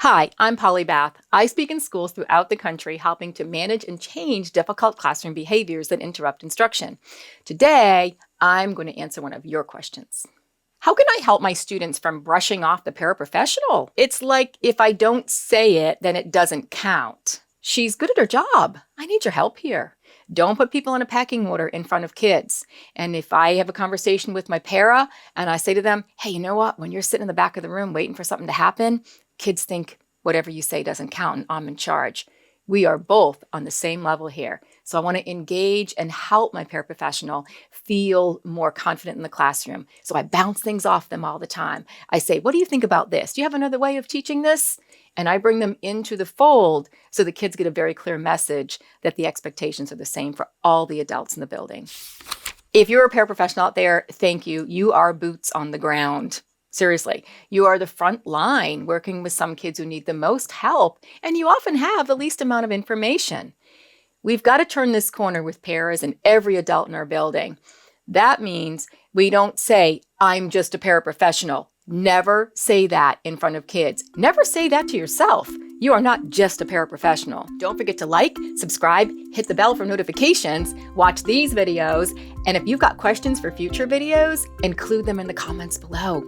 Hi, I'm Polly Bath. I speak in schools throughout the country, helping to manage and change difficult classroom behaviors that interrupt instruction. Today, I'm going to answer one of your questions. How can I help my students from brushing off the paraprofessional? It's like if I don't say it, then it doesn't count. She's good at her job. I need your help here. Don't put people in a pecking order in front of kids. And if I have a conversation with my para and I say to them, hey, you know what? When you're sitting in the back of the room waiting for something to happen, kids think whatever you say doesn't count and I'm in charge. We are both on the same level here. So I want to engage and help my paraprofessional feel more confident in the classroom. So I bounce things off them all the time. I say, what do you think about this? Do you have another way of teaching this? And I bring them into the fold so the kids get a very clear message that the expectations are the same for all the adults in the building. If you're a paraprofessional out there, thank you. You are boots on the ground. Seriously, you are the front line working with some kids who need the most help, and you often have the least amount of information. We've got to turn this corner with paras and every adult in our building. That means we don't say, I'm just a paraprofessional. Never say that in front of kids. Never say that to yourself. You are not just a paraprofessional. Don't forget to like, subscribe, hit the bell for notifications, watch these videos, and if you've got questions for future videos, include them in the comments below.